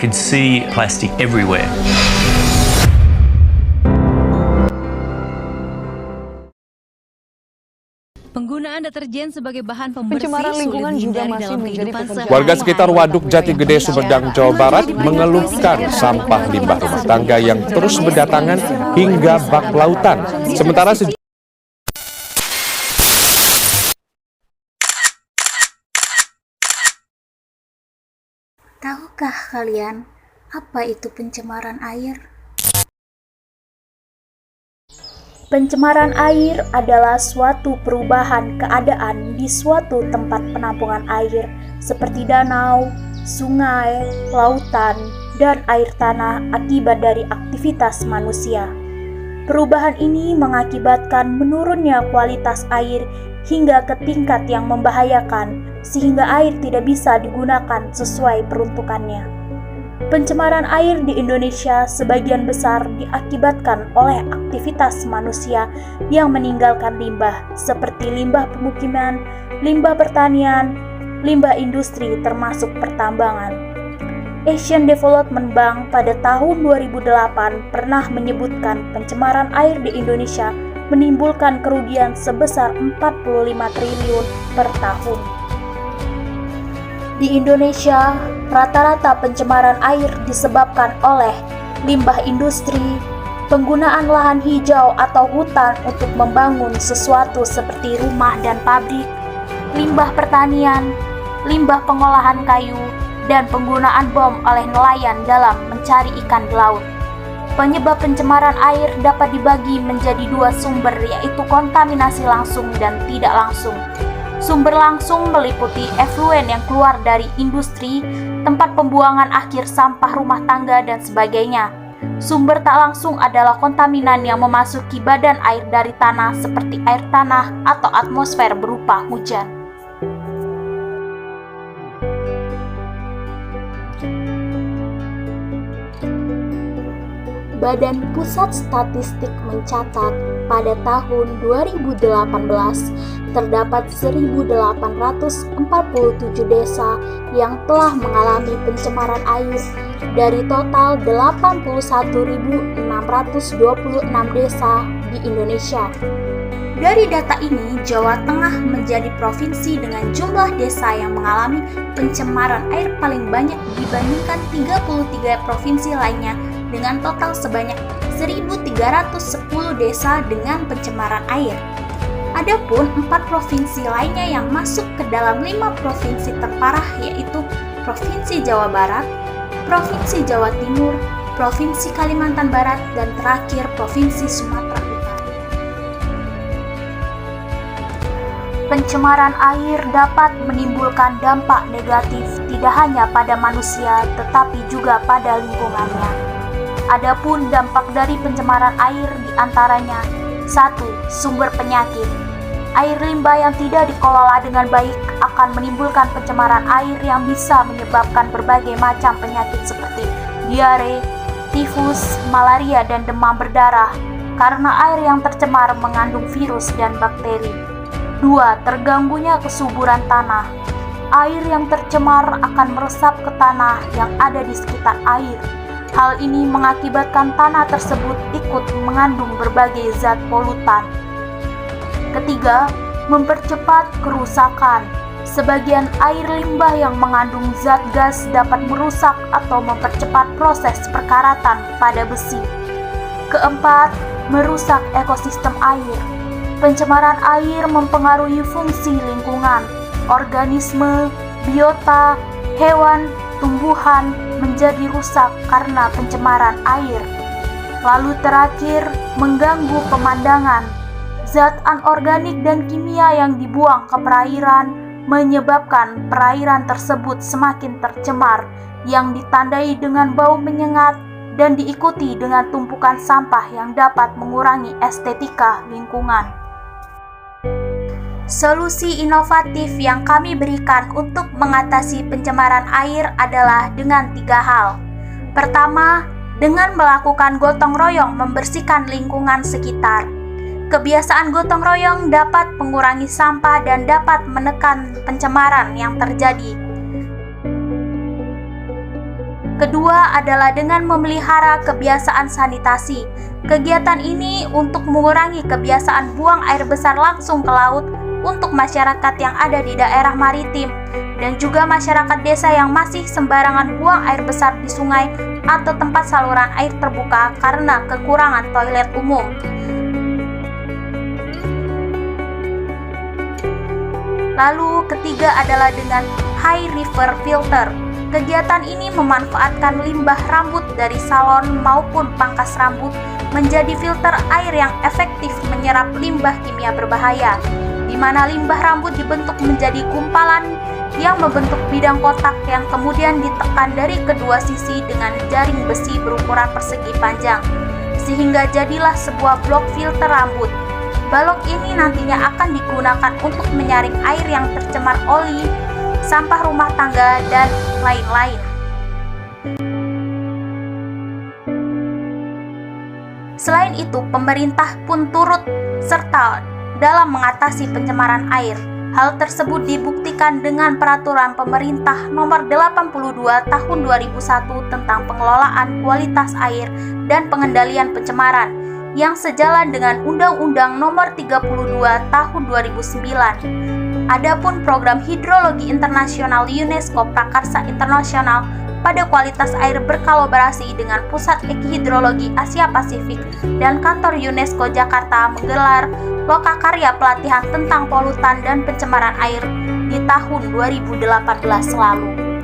could see plastic everywhere. Penggunaan deterjen sebagai bahan pembersih Pencemaran lingkungan juga masih menjadi pekerjaan. Warga sekitar Waduk Jatigede, Sumedang, Jawa Barat mengeluhkan sampah limbah rumah tangga yang terus berdatangan hingga bak lautan. Sementara Tahukah kalian apa itu pencemaran air? Pencemaran air adalah suatu perubahan keadaan di suatu tempat penampungan air seperti danau, sungai, lautan, dan air tanah akibat dari aktivitas manusia. Perubahan ini mengakibatkan menurunnya kualitas air hingga ke tingkat yang membahayakan sehingga air tidak bisa digunakan sesuai peruntukannya. Pencemaran air di Indonesia sebagian besar diakibatkan oleh aktivitas manusia yang meninggalkan limbah seperti limbah pemukiman, limbah pertanian, limbah industri termasuk pertambangan. Asian Development Bank pada tahun 2008 pernah menyebutkan pencemaran air di Indonesia menimbulkan kerugian sebesar 45 triliun per tahun. Di Indonesia, rata-rata pencemaran air disebabkan oleh limbah industri, penggunaan lahan hijau atau hutan untuk membangun sesuatu seperti rumah dan pabrik, limbah pertanian, limbah pengolahan kayu, dan penggunaan bom oleh nelayan dalam mencari ikan di laut. Penyebab pencemaran air dapat dibagi menjadi dua sumber, yaitu kontaminasi langsung dan tidak langsung. Sumber langsung meliputi efluen yang keluar dari industri, tempat pembuangan akhir sampah rumah tangga, dan sebagainya. Sumber tak langsung adalah kontaminan yang memasuki badan air dari tanah seperti air tanah atau atmosfer berupa hujan. Badan Pusat Statistik mencatat pada tahun 2018 terdapat 1.847 desa yang telah mengalami pencemaran air dari total 81.626 desa di Indonesia. Dari data ini, Jawa Tengah menjadi provinsi dengan jumlah desa yang mengalami pencemaran air paling banyak dibandingkan 33 provinsi lainnya dengan total sebanyak 1.310 desa dengan pencemaran air. Adapun 4 provinsi lainnya yang masuk ke dalam 5 provinsi terparah yaitu Provinsi Jawa Barat, Provinsi Jawa Timur, Provinsi Kalimantan Barat, dan terakhir Provinsi Sumatera Utara. Pencemaran air dapat menimbulkan dampak negatif tidak hanya pada manusia tetapi juga pada lingkungannya. Adapun dampak dari pencemaran air diantaranya: 1. Sumber penyakit. Air limbah yang tidak dikelola dengan baik akan menimbulkan pencemaran air yang bisa menyebabkan berbagai macam penyakit seperti diare, tifus, malaria, dan demam berdarah karena air yang tercemar mengandung virus dan bakteri. 2. Terganggunya kesuburan tanah. Air yang tercemar akan meresap ke tanah yang ada di sekitar air. Hal ini mengakibatkan tanah tersebut ikut mengandung berbagai zat polutan. Ketiga, mempercepat kerusakan. Sebagian air limbah yang mengandung zat gas dapat merusak atau mempercepat proses perkaratan pada besi. Keempat, merusak ekosistem air. Pencemaran air mempengaruhi fungsi lingkungan, organisme, biota, hewan, tumbuhan menjadi rusak karena pencemaran air. Lalu terakhir, mengganggu pemandangan. Zat anorganik dan kimia yang dibuang ke perairan menyebabkan perairan tersebut semakin tercemar, yang ditandai dengan bau menyengat dan diikuti dengan tumpukan sampah yang dapat mengurangi estetika lingkungan. Solusi inovatif yang kami berikan untuk mengatasi pencemaran air adalah dengan 3 hal. Pertama, dengan melakukan gotong royong membersihkan lingkungan sekitar. Kebiasaan gotong royong dapat mengurangi sampah dan dapat menekan pencemaran yang terjadi. Kedua adalah dengan memelihara kebiasaan sanitasi. Kegiatan ini untuk mengurangi kebiasaan buang air besar langsung ke laut untuk masyarakat yang ada di daerah maritim dan juga masyarakat desa yang masih sembarangan buang air besar di sungai atau tempat saluran air terbuka karena kekurangan toilet umum. Lalu ketiga adalah dengan high river filter. Kegiatan ini memanfaatkan limbah rambut dari salon maupun pangkas rambut menjadi filter air yang efektif menyerap limbah kimia berbahaya, di mana limbah rambut dibentuk menjadi gumpalan yang membentuk bidang kotak yang kemudian ditekan dari kedua sisi dengan jaring besi berukuran persegi panjang, sehingga jadilah sebuah blok filter rambut. Balok ini nantinya akan digunakan untuk menyaring air yang tercemar oli, sampah rumah tangga, dan lain-lain. Selain itu, pemerintah pun turut serta dalam mengatasi pencemaran air. Hal tersebut dibuktikan dengan Peraturan Pemerintah Nomor 82 Tahun 2001 tentang pengelolaan kualitas air dan pengendalian pencemaran, yang sejalan dengan Undang-Undang Nomor 32 Tahun 2009. Adapun program hidrologi internasional UNESCO Prakarsa Internasional pada kualitas air berkolaborasi dengan Pusat Eki-Hidrologi Asia Pasifik dan kantor UNESCO Jakarta menggelar lokakarya pelatihan tentang polutan dan pencemaran air di tahun 2018 lalu.